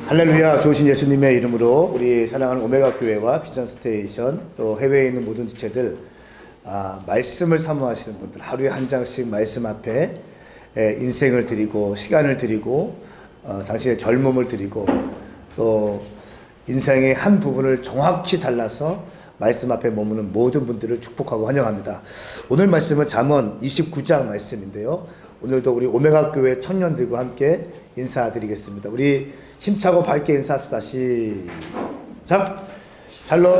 할렐루야. 좋으신 예수님의 이름으로 우리 사랑하는 오메가 교회와 비전 스테이션 또 해외에 있는 모든 지체들 말씀을 사모하시는 분들 하루에 한 장씩 말씀 앞에 인생을 드리고 시간을 드리고 당신의 젊음을 드리고 또 인생의 한 부분을 정확히 잘라서 말씀 앞에 머무는 모든 분들을 축복하고 환영합니다. 오늘 말씀은 잠언 29장 말씀인데요. 오늘도 우리 오메가 교회 청년들과 함께 인사드리겠습니다. 우리 힘차고 밝게 인사합시다. 시작. 샬롬.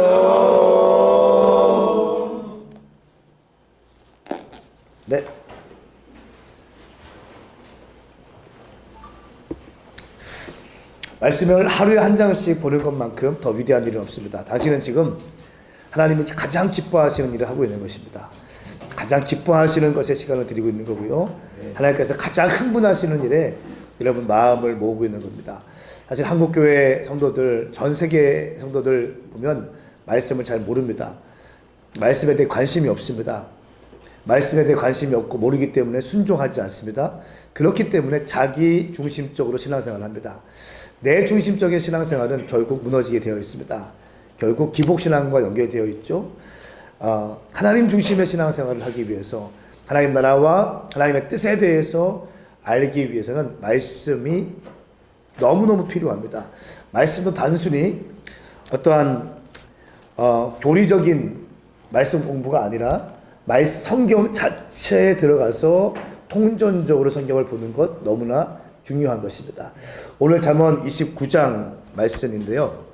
네. 말씀을 하루에 한 장씩 보는 것만큼 더 위대한 일은 없습니다. 당신은 지금 하나님이 가장 기뻐하시는 일을 하고 있는 것입니다. 가장 기뻐하시는 것에 시간을 드리고 있는 거고요. 하나님께서 가장 흥분하시는 일에 여러분 마음을 모으고 있는 겁니다. 사실 한국교회 성도들, 전 세계 성도들 보면 말씀을 잘 모릅니다. 말씀에 대해 관심이 없습니다. 말씀에 대해 관심이 없고 모르기 때문에 순종하지 않습니다. 그렇기 때문에 자기 중심적으로 신앙생활을 합니다. 내 중심적인 신앙생활은 결국 무너지게 되어 있습니다. 결국 기복신앙과 연결되어 있죠. 하나님 중심의 신앙생활을 하기 위해서 하나님 나라와 하나님의 뜻에 대해서 알기 위해서는 말씀이 너무너무 필요합니다. 말씀은 단순히 어떠한 교리적인 말씀 공부가 아니라 성경 자체에 들어가서 통전적으로 성경을 보는 것 너무나 중요한 것입니다. 오늘 잠언 29장 말씀인데요.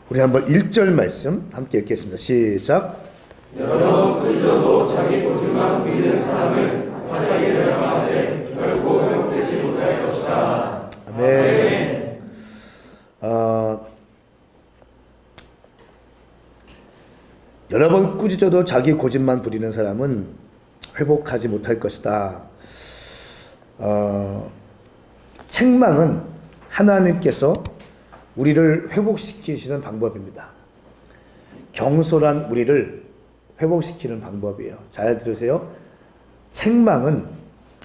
우리 한번 1절 말씀 함께 읽겠습니다. 시작. 여러 그저도 자기 고집만 부리는 사람은 바닥에 멸망하되 결코 회복되지 못할 것이다. 아멘. 여러 번 꾸짖어도 자기 고집만 부리는 사람은 회복하지 못할 것이다. 책망은 하나님께서 우리를 회복시키시는 방법입니다. 경솔한 우리를 회복시키는 방법이에요. 잘 들으세요. 책망은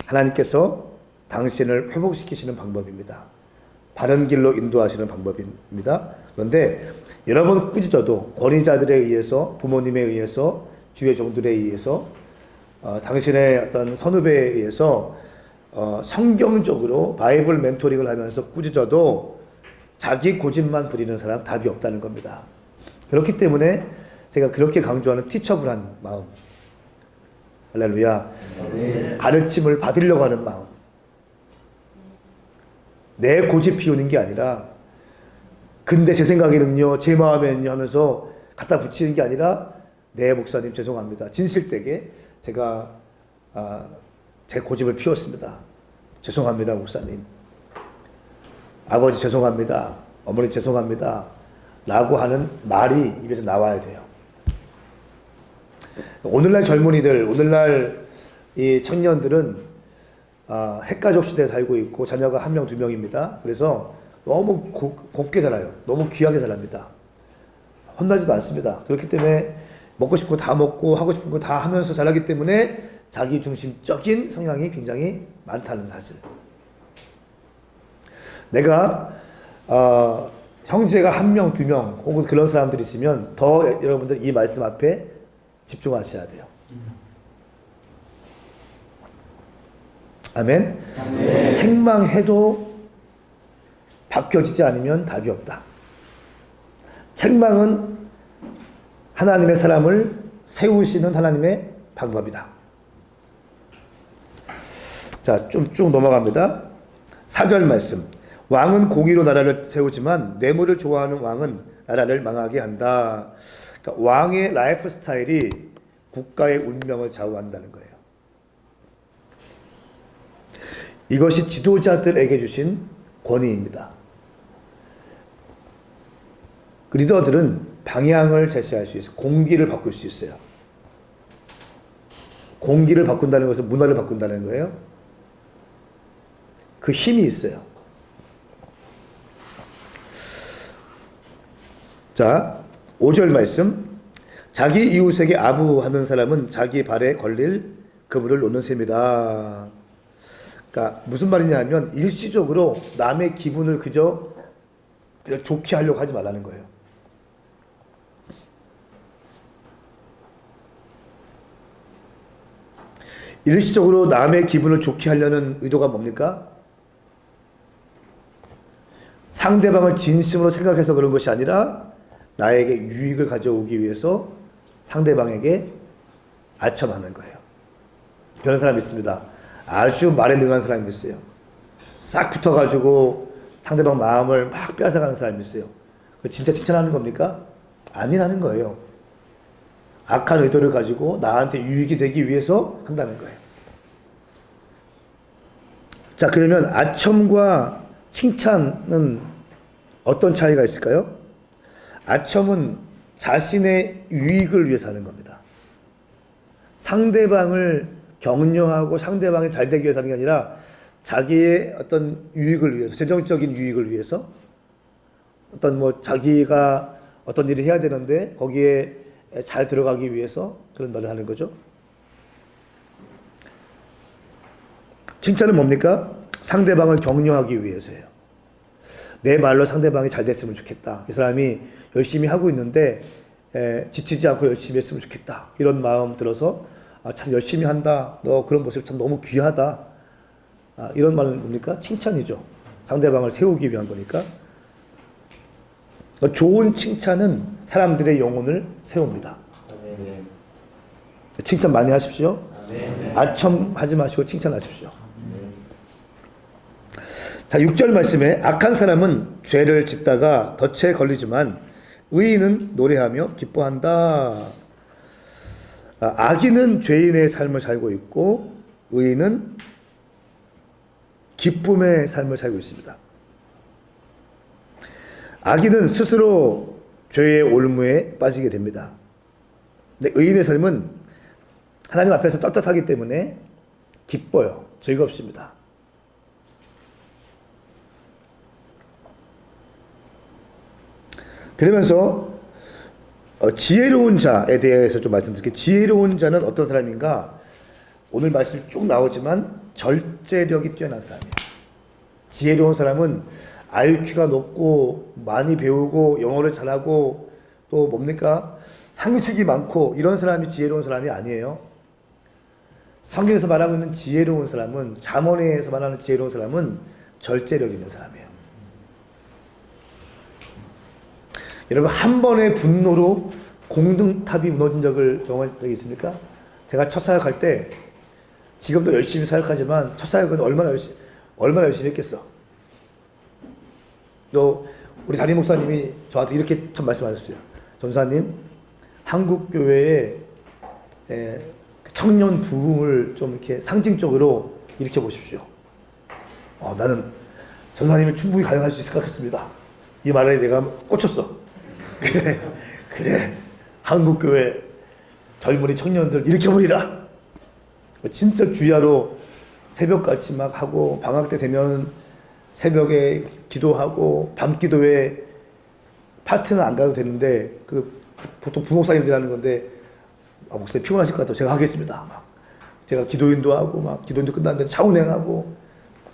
하나님께서 당신을 회복시키시는 방법입니다. 바른 길로 인도하시는 방법입니다. 그런데 여러 번 꾸짖어도 권위자들에 의해서, 부모님에 의해서, 주의 종들에 의해서, 당신의 어떤 선후배에 의해서 성경적으로 바이블 멘토링을 하면서 꾸짖어도 자기 고집만 부리는 사람 답이 없다는 겁니다. 그렇기 때문에 제가 그렇게 강조하는 티처블한 마음, 할렐루야, 가르침을 받으려고 하는 마음, 내 고집 피우는 게 아니라 근데 제 생각에는요, 제 마음에는요 하면서 갖다 붙이는 게 아니라 네 목사님 죄송합니다. 진실되게 제가 제 고집을 피웠습니다. 죄송합니다 목사님. 아버지 죄송합니다. 어머니 죄송합니다. 라고 하는 말이 입에서 나와야 돼요. 오늘날 젊은이들, 오늘날 이 청년들은 핵가족 시대에 살고 있고 자녀가 1명, 2명입니다. 그래서 너무 곱게 자라요. 너무 귀하게 자랍니다. 혼나지도 않습니다. 그렇기 때문에 먹고 싶은 거 다 먹고 하고 싶은 거 다 하면서 자라기 때문에 자기 중심적인 성향이 굉장히 많다는 사실. 내가 형제가 1명, 2명 혹은 그런 사람들이 있으면 더 여러분들 이 말씀 앞에 집중하셔야 돼요. 아멘. 아멘. 책망해도 바뀌어지지 않으면 답이 없다. 책망은 하나님의 사람을 세우시는 하나님의 방법이다. 자, 좀 쭉 넘어갑니다. 4절 말씀. 왕은 공의로 나라를 세우지만 뇌물을 좋아하는 왕은 나라를 망하게 한다. 그러니까 왕의 라이프 스타일이 국가의 운명을 좌우한다는 거예요. 이것이 지도자들에게 주신 권위입니다. 리더들은 방향을 제시할 수 있어요. 공기를 바꿀 수 있어요. 공기를 바꾼다는 것은 문화를 바꾼다는 거예요. 그 힘이 있어요. 자, 5절 말씀. 자기 이웃에게 아부하는 사람은 자기 발에 걸릴 그물을 놓는 셈이다. 그러니까 무슨 말이냐 하면 일시적으로 남의 기분을 그저 좋게 하려고 하지 말라는 거예요. 일시적으로 남의 기분을 좋게 하려는 의도가 뭡니까? 상대방을 진심으로 생각해서 그런 것이 아니라 나에게 유익을 가져오기 위해서 상대방에게 아첨하는 거예요. 그런 사람이 있습니다. 아주 말에 능한 사람이 있어요. 싹 붙어가지고 상대방 마음을 막 빼앗아가는 사람이 있어요. 진짜 칭찬하는 겁니까? 아니라는 거예요. 악한 의도를 가지고 나한테 유익이 되기 위해서 한다는 거예요. 자, 그러면 아첨과 칭찬은 어떤 차이가 있을까요? 아첨은 자신의 유익을 위해서 하는 겁니다. 상대방을 격려하고 상대방이 잘 되기 위해서 하는 게 아니라 자기의 어떤 유익을 위해서, 재정적인 유익을 위해서 어떤 뭐 자기가 어떤 일을 해야 되는데 거기에 잘 들어가기 위해서 그런 말을 하는 거죠. 칭찬은 뭡니까? 상대방을 격려하기 위해서예요. 내 말로 상대방이 잘 됐으면 좋겠다. 이 사람이 열심히 하고 있는데 지치지 않고 열심히 했으면 좋겠다. 이런 마음 들어서 참 열심히 한다. 너 그런 모습 참 너무 귀하다. 이런 말은 뭡니까? 칭찬이죠. 상대방을 세우기 위한 거니까. 좋은 칭찬은 사람들의 영혼을 세웁니다. 칭찬 많이 하십시오. 아첨하지 마시고 칭찬하십시오. 자, 6절 말씀에 악한 사람은 죄를 짓다가 덫에 걸리지만 의인은 노래하며 기뻐한다. 악인은 죄인의 삶을 살고 있고 의인은 기쁨의 삶을 살고 있습니다. 악인은 스스로 죄의 올무에 빠지게 됩니다. 근데 의인의 삶은 하나님 앞에서 떳떳하기 때문에 기뻐요. 즐겁습니다. 그러면서 지혜로운 자에 대해서 좀 말씀드릴게요. 지혜로운 자는 어떤 사람인가? 오늘 말씀 쭉 나오지만 절제력이 뛰어난 사람이에요. 지혜로운 사람은 IQ가 높고 많이 배우고 영어를 잘하고 또 뭡니까? 상식이 많고 이런 사람이 지혜로운 사람이 아니에요. 성경에서 말하고 있는 지혜로운 사람은, 잠언에서 말하는 지혜로운 사람은 절제력 있는 사람이에요. 여러분, 한 번의 분노로 공등탑이 무너진 적을 경험한 적이 있습니까? 제가 첫 사역할 때, 지금도 열심히 사역하지만 첫 사역은 얼마나 열심히 했겠어. 또 우리 담임 목사님이 저한테 이렇게 참 말씀하셨어요. 전사님, 한국 교회의 청년 부흥을 좀 이렇게 상징적으로 일으켜 보십시오. 나는 전사님이 충분히 가능할 수 있을 것 같습니다. 이 말에 내가 꽂혔어. 그래. 한국 교회 젊은이 청년들 일으켜버리라. 진짜 주야로 새벽같이 막 하고, 방학 때 되면 새벽에 기도하고, 밤 기도에 파트는 안 가도 되는데, 보통 부목사님들이 하는 건데, 목사님 피곤하실 것 같아요. 제가 하겠습니다. 제가 기도인도 하고, 기도인도 끝났는데 차운행하고,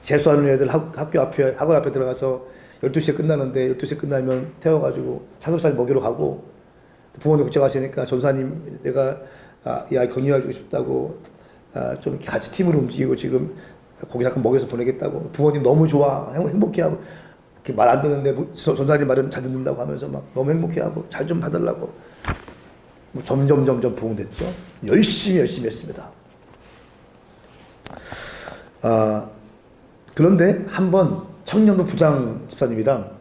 재수하는 애들 학교 앞에, 학원 앞에 들어가서 12시에 끝나는데, 12시에 끝나면 태워가지고 삼겹살 먹이러 가고, 부모님 걱정하시니까 전사님 내가 이 아이 격려해주고 싶다고 좀 같이 팀으로 움직이고 지금 고기 잠깐 먹여서 보내겠다고, 부모님 너무 좋아 행복해하고, 말 안 듣는데 전사님 말은 잘 듣는다고 하면서 막 너무 행복해하고 잘 좀 받으려고 점점 부흥됐죠. 열심히 했습니다. 그런데 한번 청년부 부장 집사님이랑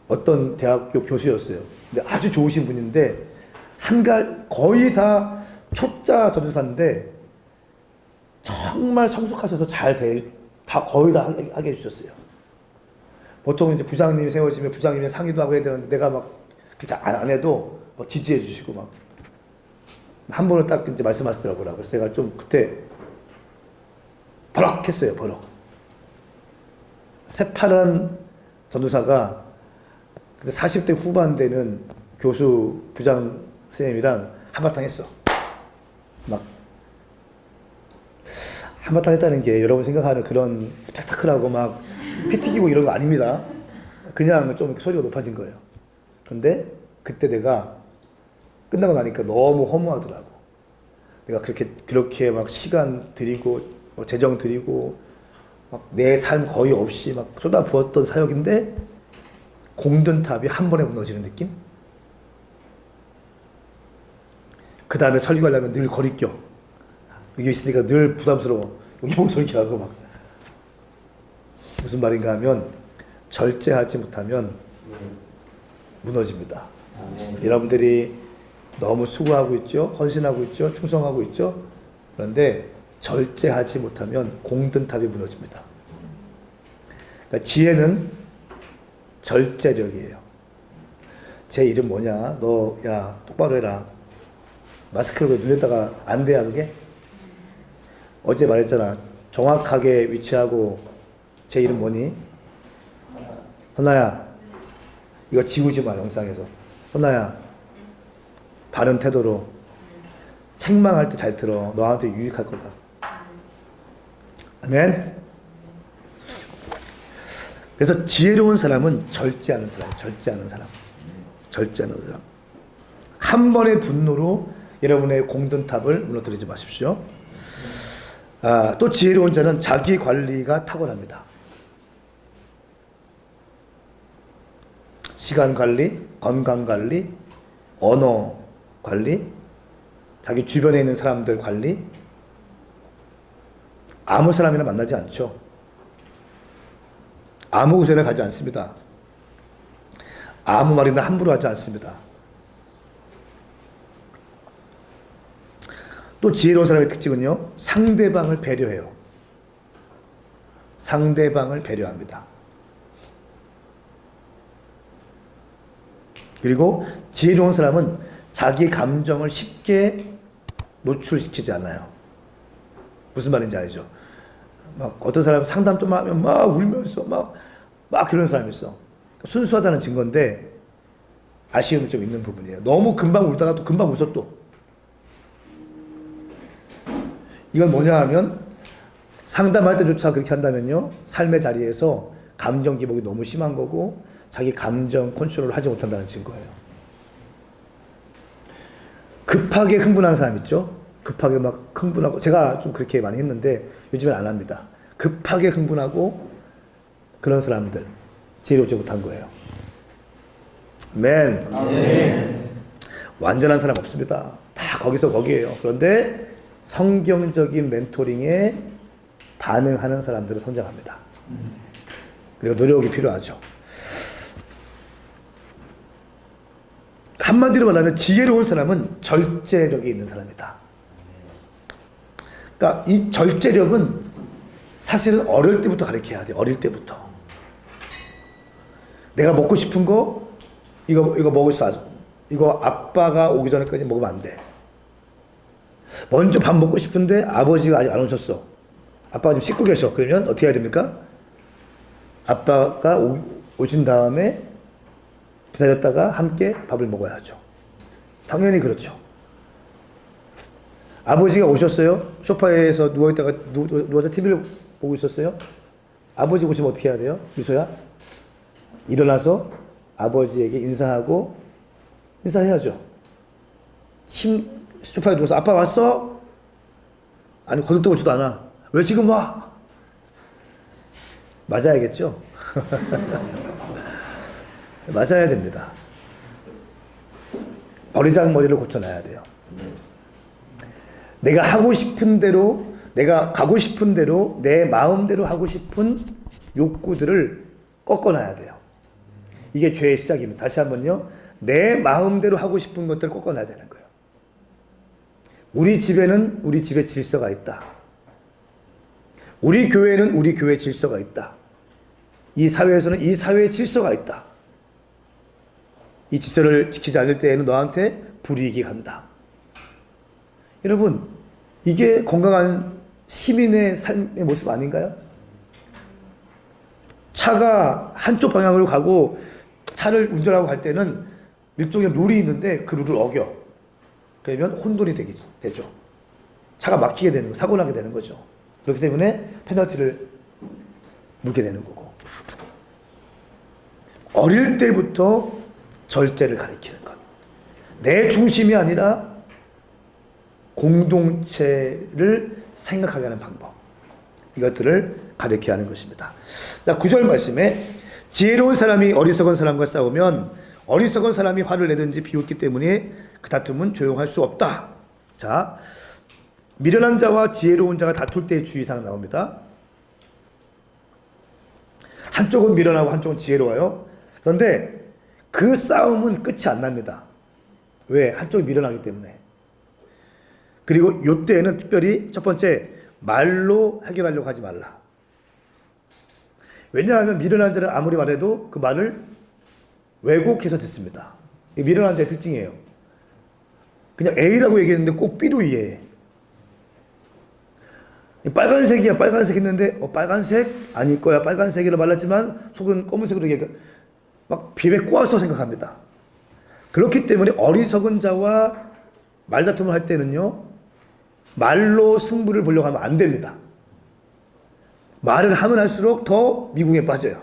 어떤 대학교 교수였어요. 근데 아주 좋으신 분인데 거의 다 초짜 전도사인데 정말 성숙하셔서 다 거의 다 하게 해주셨어요. 보통 이제 부장님이 세워지면 부장님이 상의도 하고 해야 되는데 내가 막 그렇게 안 해도 지지해 주시고 막 한 번을 딱 이제 말씀하시더라고요. 그래서 제가 좀 그때 버럭했어요. 버럭. 새파란 전도사가 40대 후반 되는 교수 부장 선생님이랑 한바탕 했어. 막 한바탕 했다는 게 여러분 생각하는 그런 스펙타클하고 막 피 튀기고 이런 거 아닙니다. 그냥 좀 소리가 높아진 거예요. 근데 그때 내가 끝나고 나니까 너무 허무하더라고. 내가 그렇게 막 시간 들이고 재정 들이고 막 내 삶 거의 없이 막 쏟아부었던 사역인데 공든탑이 한 번에 무너지는 느낌? 그 다음에 설교하려면 늘 거리껴. 여기 있으니까 늘 부담스러워. 여기 목소리 하고 막. 무슨 말인가 하면 절제하지 못하면 무너집니다. 여러분들이 너무 수고하고 있죠. 헌신하고 있죠. 충성하고 있죠. 그런데 절제하지 못하면 공든탑이 무너집니다. 그러니까 지혜는 절제력이에요. 제 이름 뭐냐? 너 야 똑바로 해라. 마스크를 눈에다가 안 돼야 그게? 어제 말했잖아. 정확하게 위치하고 제 이름 뭐니? 선아야. 이거 지우지 마 영상에서. 선아야. 바른 태도로 책망할 때 잘 들어. 너한테 유익할 거다. 아멘. 그래서 지혜로운 사람은 절제하는 사람. 절제하는 사람. 절제하는 사람. 한 번의 분노로 여러분의 공든탑을 무너뜨리지 마십시오. 또 지혜로운 자는 자기 관리가 탁월합니다. 시간 관리, 건강 관리, 언어 관리, 자기 주변에 있는 사람들 관리. 아무 사람이나 만나지 않죠. 아무 곳에나 가지 않습니다. 아무 말이나 함부로 하지 않습니다. 또 지혜로운 사람의 특징은요, 상대방을 배려해요. 상대방을 배려합니다. 그리고 지혜로운 사람은 자기 감정을 쉽게 노출시키지 않아요. 무슨 말인지 알죠? 막 어떤 사람은 상담 좀 하면 막 울면서 막 그런 사람이 있어. 순수하다는 증거인데 아쉬움이 좀 있는 부분이에요. 너무 금방 울다가 또 금방 웃어 또. 이건 뭐냐 하면 상담할 때조차 그렇게 한다면요, 삶의 자리에서 감정 기복이 너무 심한 거고 자기 감정 컨트롤을 하지 못한다는 증거예요. 급하게 흥분하는 사람 있죠? 급하게 막 흥분하고, 제가 좀 그렇게 많이 했는데 요즘엔 안 합니다. 급하게 흥분하고 그런 사람들 지혜롭지 못한 거예요. 아멘. 완전한 사람 없습니다. 다 거기서 거기에요. 그런데 성경적인 멘토링에 반응하는 사람들은 성장합니다. 그리고 노력이 필요하죠. 한마디로 말하면 지혜로운 사람은 절제력이 있는 사람이다. 그러니까 이 절제력은 사실은 어릴 때부터 가르쳐야 돼. 어릴 때부터. 내가 먹고 싶은 거 이거 먹을 수 이거 아빠가 오기 전에까지 먹으면 안 돼. 먼저 밥 먹고 싶은데 아버지가 아직 안 오셨어. 아빠가 좀 씻고 계셔. 그러면 어떻게 해야 됩니까? 아빠가 오신 다음에 기다렸다가 함께 밥을 먹어야 하죠. 당연히 그렇죠. 아버지가 오셨어요. 소파에서 누워있다가 누워서 TV를 보고 있었어요. 아버지 오시면 어떻게 해야 돼요? 미소야? 일어나서 아버지에게 인사해야죠. 소파에 누워서 아빠 왔어? 아니 거듭도 오지도 않아. 왜 지금 와? 맞아야겠죠? 맞아야 됩니다. 버리장머리를 고쳐놔야 돼요. 내가 하고 싶은 대로, 내가 가고 싶은 대로, 내 마음대로 하고 싶은 욕구들을 꺾어놔야 돼요. 이게 죄의 시작입니다. 다시 한번요. 내 마음대로 하고 싶은 것들을 꺾어놔야 되는 거예요. 우리 집에는 우리 집의 질서가 있다. 우리 교회는 우리 교회의 질서가 있다. 이 사회에서는 이 사회의 질서가 있다. 이 질서를 지키지 않을 때에는 너한테 불이익이 간다. 여러분, 이게 건강한 시민의 삶의 모습 아닌가요? 차가 한쪽 방향으로 가고 차를 운전하고 갈 때는 일종의 룰이 있는데 그 룰을 어겨. 그러면 혼돈이 되죠. 차가 막히게 되는 거, 사고 나게 되는 거죠. 그렇기 때문에 페널티를 물게 되는 거고. 어릴 때부터 절제를 가리키는 것. 내 중심이 아니라 공동체를 생각하게 하는 방법. 이것들을 가리켜야 하는 것입니다. 자, 9절 말씀에 지혜로운 사람이 어리석은 사람과 싸우면 어리석은 사람이 화를 내든지 비웃기 때문에 그 다툼은 조용할 수 없다. 자, 미련한 자와 지혜로운 자가 다툴 때의 주의사항 나옵니다. 한쪽은 미련하고 한쪽은 지혜로워요. 그런데 그 싸움은 끝이 안 납니다. 왜? 한쪽이 미련하기 때문에. 그리고 이때에는 특별히 첫 번째, 말로 해결하려고 하지 말라. 왜냐하면 미련한 자는 아무리 말해도 그 말을 왜곡해서 듣습니다. 이 미련한 자의 특징이에요. 그냥 A라고 얘기했는데 꼭 B로 이해해. 빨간색이야, 빨간색 했는데 빨간색 아닐 거야, 빨간색이라 말랐지만 속은 검은색으로 얘기해. 막 비벼 꼬아서 생각합니다. 그렇기 때문에 어리석은 자와 말다툼을 할 때는요, 말로 승부를 보려고 하면 안 됩니다. 말을 하면 할수록 더 미궁에 빠져요.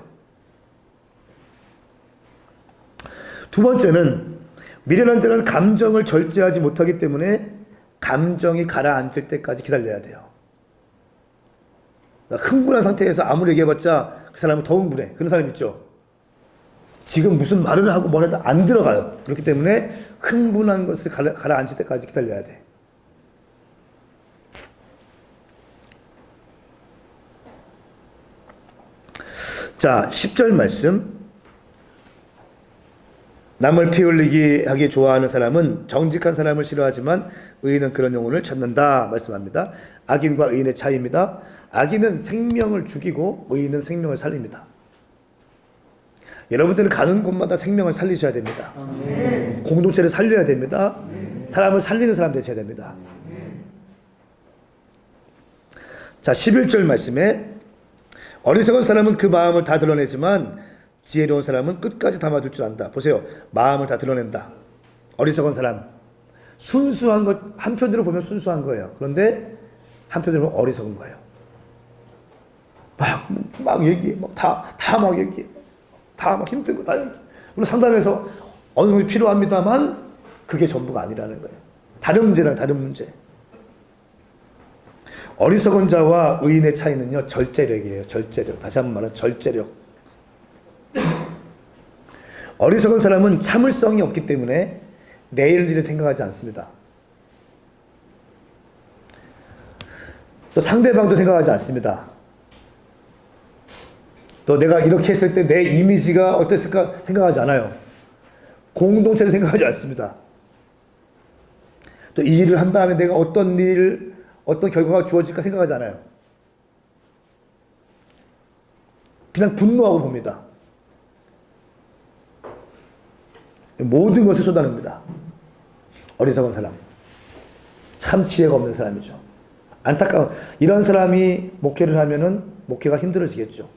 두 번째는 미련한 자는 감정을 절제하지 못하기 때문에 감정이 가라앉을 때까지 기다려야 돼요. 흥분한 상태에서 아무리 얘기해봤자 그 사람은 더 흥분해. 그런 사람 있죠. 지금 무슨 말을 하고 뭘 해도 안 들어가요. 그렇기 때문에 흥분한 것을 가라앉을 때까지 기다려야 돼. 자, 10절 말씀. 남을 피 흘리게 하기 좋아하는 사람은 정직한 사람을 싫어하지만 의인은 그런 영혼을 찾는다 말씀합니다. 악인과 의인의 차이입니다. 악인은 생명을 죽이고 의인은 생명을 살립니다. 여러분들은 가는 곳마다 생명을 살리셔야 됩니다. 공동체를 살려야 됩니다. 사람을 살리는 사람 되셔야 됩니다. 자, 11절 말씀에 어리석은 사람은 그 마음을 다 드러내지만 지혜로운 사람은 끝까지 담아둘 줄 안다. 보세요. 마음을 다 드러낸다. 어리석은 사람. 순수한 것, 한편으로 보면 순수한 거예요. 그런데 한편으로 보면 어리석은 거예요. 막 얘기해. 다 막 얘기해. 다 막 힘든 거 다 얘기해. 물론 상담에서 어느 정도 필요합니다만 그게 전부가 아니라는 거예요. 다른 문제랑 다른 문제. 어리석은 자와 의인의 차이는요, 절제력이에요. 절제력. 다시 한번 말하면 절제력. 어리석은 사람은 참을성이 없기 때문에 내일 일을 생각하지 않습니다. 또 상대방도 생각하지 않습니다. 또 내가 이렇게 했을 때 내 이미지가 어땠을까 생각하지 않아요. 공동체를 생각하지 않습니다. 또 이 일을 한 다음에 내가 어떤 결과가 주어질까 생각하지 않아요. 그냥 분노하고 봅니다. 모든 것을 쏟아냅니다. 어리석은 사람. 참 지혜가 없는 사람이죠. 안타까운, 이런 사람이 목회를 하면은 목회가 힘들어지겠죠.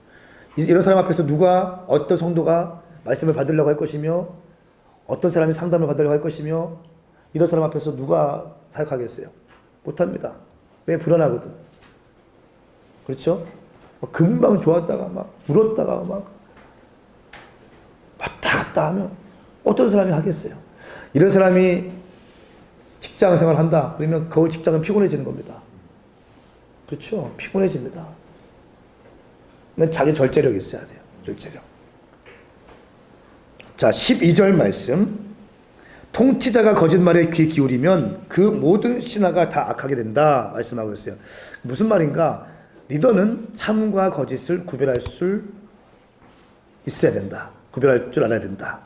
이런 사람 앞에서 누가, 어떤 성도가 말씀을 받으려고 할 것이며, 어떤 사람이 상담을 받으려고 할 것이며, 이런 사람 앞에서 누가 사역하겠어요? 못합니다. 왜? 불안하거든. 그렇죠? 금방 좋았다가 막 울었다가 막 왔다 갔다 하면 어떤 사람이 하겠어요? 이런 사람이 직장 생활을 한다. 그러면 그 직장은 피곤해지는 겁니다. 그렇죠? 피곤해집니다. 자기 절제력이 있어야 돼요. 절제력. 자, 12절 말씀. 통치자가 거짓말에 귀 기울이면 그 모든 신하가 다 악하게 된다 말씀하고 있어요. 무슨 말인가? 리더는 참과 거짓을 구별할 수 있어야 된다. 구별할 줄 알아야 된다.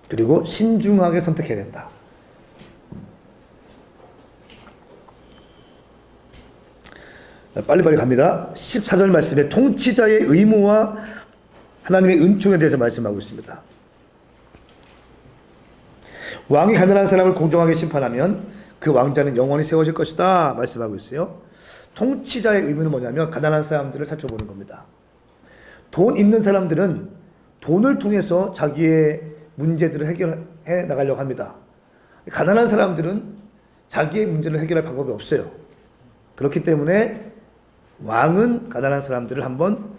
그리고 신중하게 선택해야 된다. 빨리빨리 갑니다. 14절 말씀에 통치자의 의무와 하나님의 은총에 대해서 말씀하고 있습니다. 왕이 가난한 사람을 공정하게 심판하면 그 왕자는 영원히 세워질 것이다 말씀하고 있어요. 통치자의 의무는 뭐냐면 가난한 사람들을 살펴보는 겁니다. 돈 있는 사람들은 돈을 통해서 자기의 문제들을 해결해 나가려고 합니다. 가난한 사람들은 자기의 문제를 해결할 방법이 없어요. 그렇기 때문에 왕은 가난한 사람들을 한번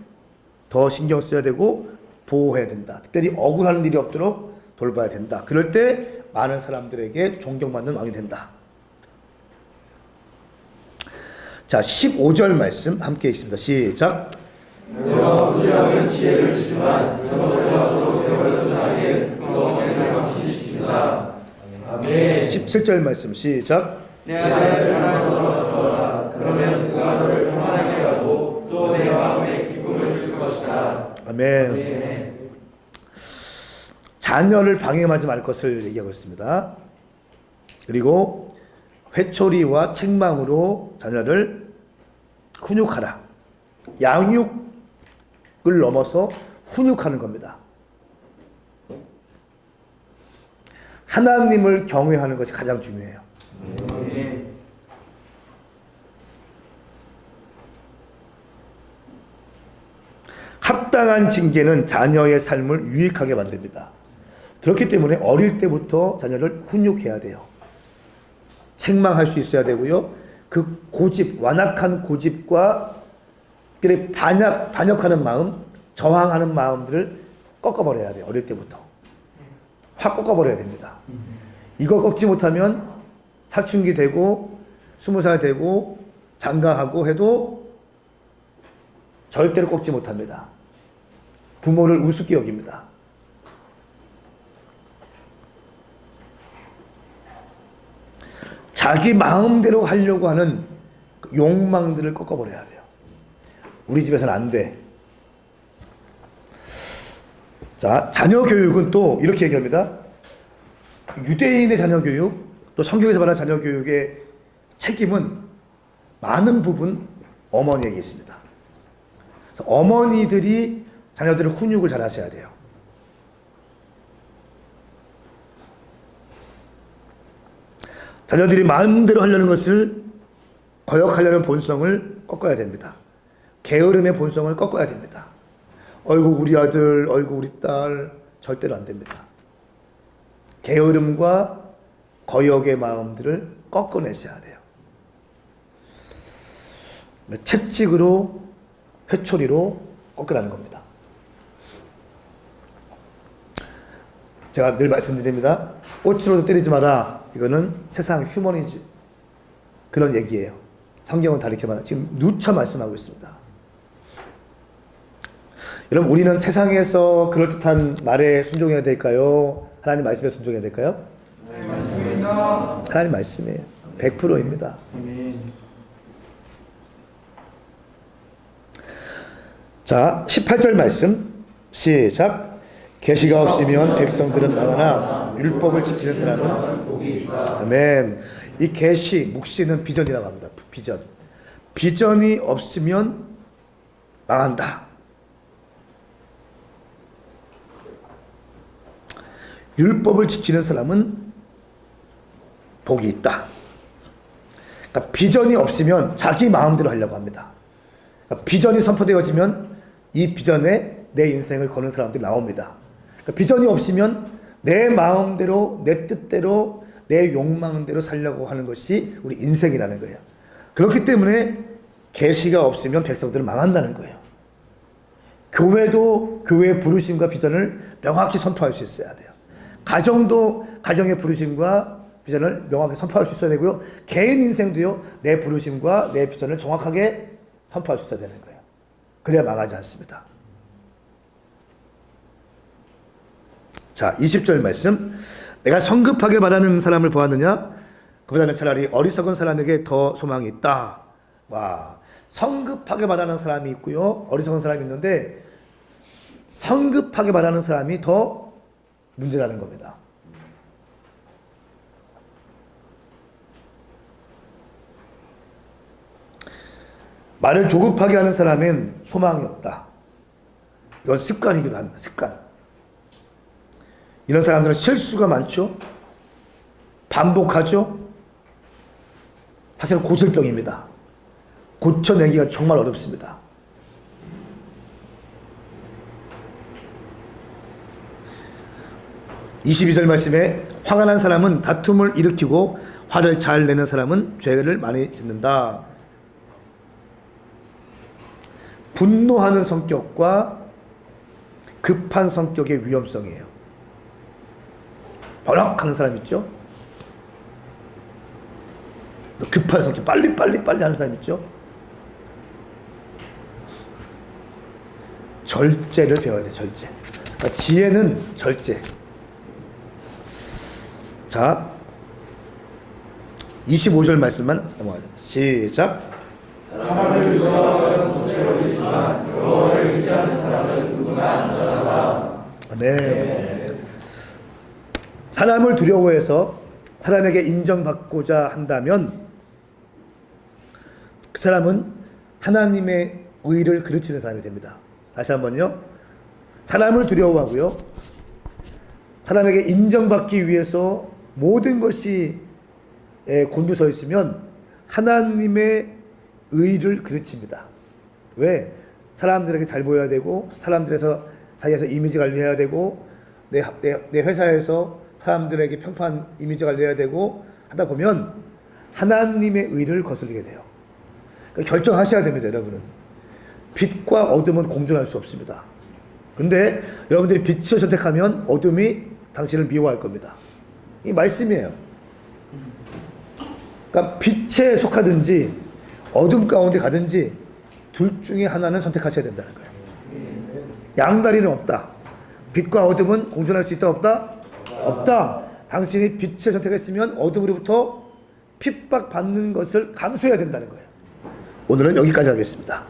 더 신경 써야 되고 보호해야 된다. 특별히 억울한 일이 없도록 돌봐야 된다. 그럴 때 많은 사람들에게 존경받는 왕이 된다. 자, 15절 말씀 함께 읽습니다. 시작. 내가 부지런히 지혜를 주지만 잘못하도록 내버려둔 아이는 그 어머니를 감시시킨다. 아멘. 17절 말씀 시작. 내 아이를 하나 더 주어라. 그러면 그가 너를 평안하게 하고 또 내 마음에 기쁨을 줄 것이다. 아멘. 아멘. 자녀를 방해하지 말 것을 얘기하고 있습니다. 그리고 회초리와 책망으로 자녀를 훈육하라. 양육을 넘어서 훈육하는 겁니다. 하나님을 경외하는 것이 가장 중요해요. 아멘. 합당한 징계는 자녀의 삶을 유익하게 만듭니다. 그렇기 때문에 어릴 때부터 자녀를 훈육해야 돼요. 책망할 수 있어야 되고요. 그 고집, 완악한 고집과 반역하는 마음, 저항하는 마음들을 꺾어버려야 돼요. 어릴 때부터. 확 꺾어버려야 됩니다. 이거 꺾지 못하면 사춘기 되고 20살 되고 장가하고 해도 절대로 꺾지 못합니다. 부모를 우습게 여깁니다. 자기 마음대로 하려고 하는 욕망들을 꺾어버려야 돼요. 우리 집에서는 안 돼. 자, 자녀 교육은 또 이렇게 얘기합니다. 유대인의 자녀 교육, 또 성경에서 말하는 자녀 교육의 책임은 많은 부분 어머니에게 있습니다. 그래서 어머니들이 자녀들의 훈육을 잘 하셔야 돼요. 자녀들이 마음대로 하려는 것을 거역하려는 본성을 꺾어야 됩니다. 게으름의 본성을 꺾어야 됩니다. 어이구 우리 아들, 어이구 우리 딸 절대로 안 됩니다. 게으름과 거역의 마음들을 꺾어내셔야 돼요. 채찍으로 회초리로 꺾으라는 겁니다. 제가 늘 말씀드립니다. 꽃으로도 때리지 마라. 이거는 세상 휴머니즘 그런 얘기예요. 성경은 다르게 말하는 지금 누차 말씀하고 있습니다. 여러분 우리는 세상에서 그럴듯한 말에 순종해야 될까요? 하나님 말씀에 순종해야 될까요? 네, 맞습니다. 하나님 말씀이에요. 100%입니다. 자, 18절 말씀 시작. 계시가 없으면 백성들은 망하나 율법을 지키는 사람은 복이 있다. 아멘. 이 계시, 묵시는 비전이라고 합니다. 비전. 비전이 없으면 망한다. 율법을 지키는 사람은 복이 있다. 그러니까 비전이 없으면 자기 마음대로 하려고 합니다. 그러니까 비전이 선포되어지면 이 비전에 내 인생을 거는 사람들이 나옵니다. 그러니까 비전이 없으면 내 마음대로, 내 뜻대로, 내 욕망대로 살려고 하는 것이 우리 인생이라는 거예요. 그렇기 때문에 계시가 없으면 백성들은 망한다는 거예요. 교회도 교회의 부르심과 비전을 명확히 선포할 수 있어야 돼요. 가정도 가정의 부르심과 비전을 명확히 선포할 수 있어야 되고요. 개인 인생도요, 내 부르심과 내 비전을 정확하게 선포할 수 있어야 되는 거예요. 그래야 망하지 않습니다. 자, 20절 말씀. 내가 성급하게 말하는 사람을 보았느냐? 그보다는 차라리 어리석은 사람에게 더 소망이 있다. 와, 성급하게 말하는 사람이 있고요, 어리석은 사람이 있는데 성급하게 말하는 사람이 더 문제라는 겁니다. 말을 조급하게 하는 사람은 소망이 없다. 이건 습관이기도 합니다. 습관. 이런 사람들은 실수가 많죠. 반복하죠. 사실 고질병입니다. 고쳐내기가 정말 어렵습니다. (22절) 말씀에 화가 난 사람은 다툼을 일으키고 화를 잘 내는 사람은 죄를 많이 짓는다. 분노하는 성격과 급한 성격의 위험성이에요. 버럭하는 사람 있죠? 급한 성격, 빨리 하는 사람 있죠? 절제를 배워야 돼, 절제. 그러니까 지혜는 절제. 자, 25절 말씀만 넘어가죠. 시작. 사람을 위로하여 부채로 이지만 여호와를 의지하는 사람은 누구나 안전하다. 네. 사람을 두려워해서 사람에게 인정받고자 한다면 그 사람은 하나님의 의를 그르치는 사람이 됩니다. 다시 한번요. 사람을 두려워하고요. 사람에게 인정받기 위해서 모든 것이 곤두서 있으면 하나님의 의를 그르칩니다. 왜? 사람들에게 잘 보여야 되고 사람들에서 사이에서 이미지 관리해야 되고 내 회사에서 사람들에게 평판 이미지 관리해야 되고 하다 보면 하나님의 의를 거슬리게 돼요. 그러니까 결정하셔야 됩니다, 여러분은. 빛과 어둠은 공존할 수 없습니다. 근데 여러분들이 빛을 선택하면 어둠이 당신을 미워할 겁니다. 이 말씀이에요. 그러니까 빛에 속하든지 어둠 가운데 가든지 둘 중에 하나는 선택하셔야 된다는 거예요. 양다리는 없다. 빛과 어둠은 공존할 수 있다 없다? 없다. 당신이 빛을 선택했으면 어둠으로부터 핍박받는 것을 감수해야 된다는 거예요. 오늘은 여기까지 하겠습니다.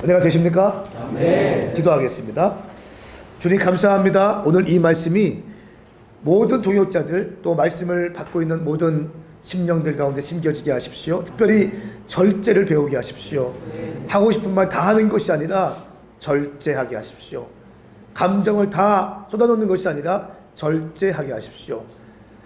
은혜가 되십니까? 네. 기도하겠습니다. 주님 감사합니다. 오늘 이 말씀이 모든 동역자들 또 말씀을 받고 있는 모든 심령들 가운데 심겨지게 하십시오. 특별히 절제를 배우게 하십시오. 하고 싶은 말 다 하는 것이 아니라 절제하게 하십시오. 감정을 다 쏟아놓는 것이 아니라 절제하게 하십시오.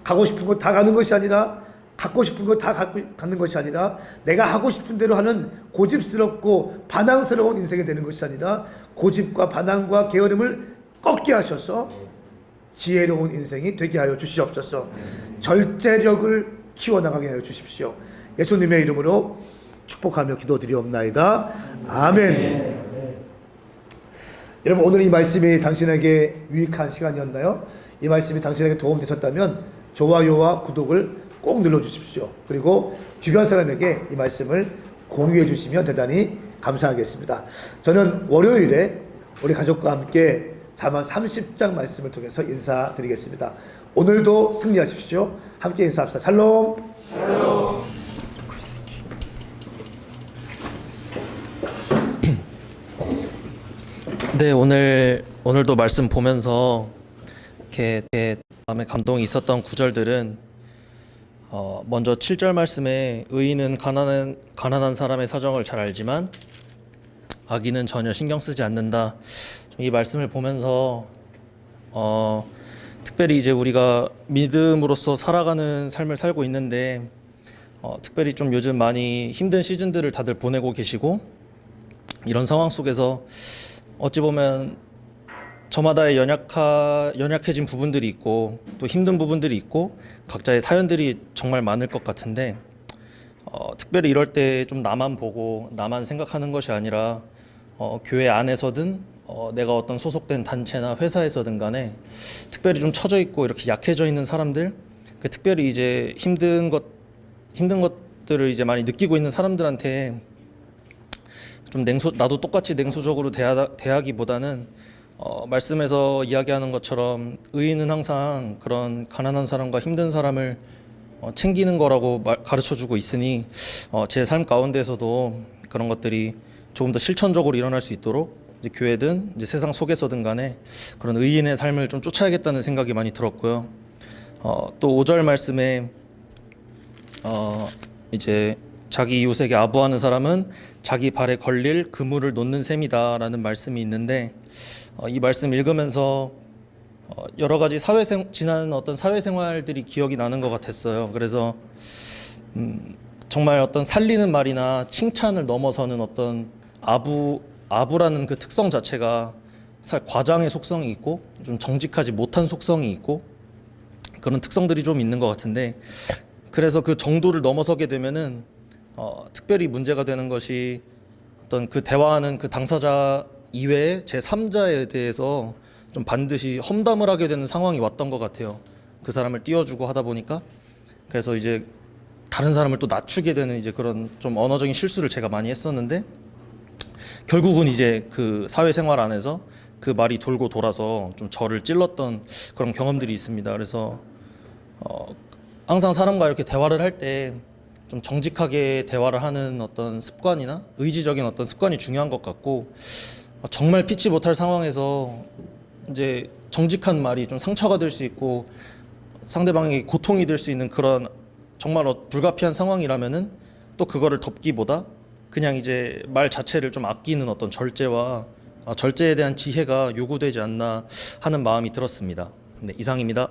가고 싶은 것 다 가는 것이 아니라 갖고 싶은 것 다 갖는 것이 아니라 내가 하고 싶은 대로 하는 고집스럽고 반항스러운 인생이 되는 것이 아니라 고집과 반항과 게으름을 꺾게 하셔서 지혜로운 인생이 되게 하여 주시옵소서. 절제력을 키워나가게 하여 주십시오. 예수님의 이름으로 축복하며 기도드리옵나이다. 아멘. 여러분, 오늘 이 말씀이 당신에게 유익한 시간이었나요? 이 말씀이 당신에게 도움되셨다면 좋아요와 구독을 꼭 눌러주십시오. 그리고 주변 사람에게 이 말씀을 공유해 주시면 대단히 감사하겠습니다. 저는 월요일에 우리 가족과 함께 잠언 30장 말씀을 통해서 인사드리겠습니다. 오늘도 승리하십시오. 함께 인사합시다. 샬롬. 샬롬. 네, 오늘도 말씀 보면서 이렇게 마음에 감동이 있었던 구절들은 먼저 7절 말씀에 의인은 가난한 사람의 사정을 잘 알지만 악인은 전혀 신경 쓰지 않는다. 이 말씀을 보면서 특별히 이제 우리가 믿음으로써 살아가는 삶을 살고 있는데 특별히 좀 요즘 많이 힘든 시즌들을 다들 보내고 계시고 이런 상황 속에서 어찌 보면 저마다의 연약해진 부분들이 있고 또 힘든 부분들이 있고 각자의 사연들이 정말 많을 것 같은데 특별히 이럴 때 좀 나만 보고 나만 생각하는 것이 아니라 교회 안에서든 내가 어떤 소속된 단체나 회사에서든 간에 특별히 좀 처져 있고 이렇게 약해져 있는 사람들, 특별히 이제 힘든 것들을 이제 많이 느끼고 있는 사람들한테 좀 나도 똑같이 냉소적으로 대하기보다는 말씀에서 이야기하는 것처럼 의인은 항상 그런 가난한 사람과 힘든 사람을 챙기는 거라고 가르쳐주고 있으니 제 삶 가운데에서도 그런 것들이 조금 더 실천적으로 일어날 수 있도록 이제 교회든 이제 세상 속에서든 간에 그런 의인의 삶을 좀 쫓아야겠다는 생각이 많이 들었고요. 또 5절 말씀에 이제 자기 이웃에게 아부하는 사람은 자기 발에 걸릴 그물을 놓는 셈이다라는 말씀이 있는데 이 말씀 읽으면서 여러 가지 지난 어떤 사회생활들이 기억이 나는 것 같았어요. 그래서 정말 어떤 살리는 말이나 칭찬을 넘어서는 어떤 아부라는 그 특성 자체가 과장의 속성이 있고 좀 정직하지 못한 속성이 있고 그런 특성들이 좀 있는 것 같은데 그래서 그 정도를 넘어서게 되면은 특별히 문제가 되는 것이 어떤 그 대화하는 그 당사자 이외에 제 3자에 대해서 좀 반드시 험담을 하게 되는 상황이 왔던 것 같아요. 그 사람을 띄워주고 하다 보니까. 그래서 이제 다른 사람을 또 낮추게 되는 이제 그런 좀 언어적인 실수를 제가 많이 했었는데, 결국은 이제 그 사회생활 안에서 그 말이 돌고 돌아서 좀 저를 찔렀던 그런 경험들이 있습니다. 그래서 항상 사람과 이렇게 대화를 할 때 좀 정직하게 대화를 하는 어떤 습관이나 의지적인 어떤 습관이 중요한 것 같고, 정말 피치 못할 상황에서 이제 정직한 말이 좀 상처가 될 수 있고 상대방에게 고통이 될 수 있는 그런 정말 불가피한 상황이라면은 또 그거를 덮기보다 그냥 이제 말 자체를 좀 아끼는 어떤 절제와 절제에 대한 지혜가 요구되지 않나 하는 마음이 들었습니다. 네, 이상입니다.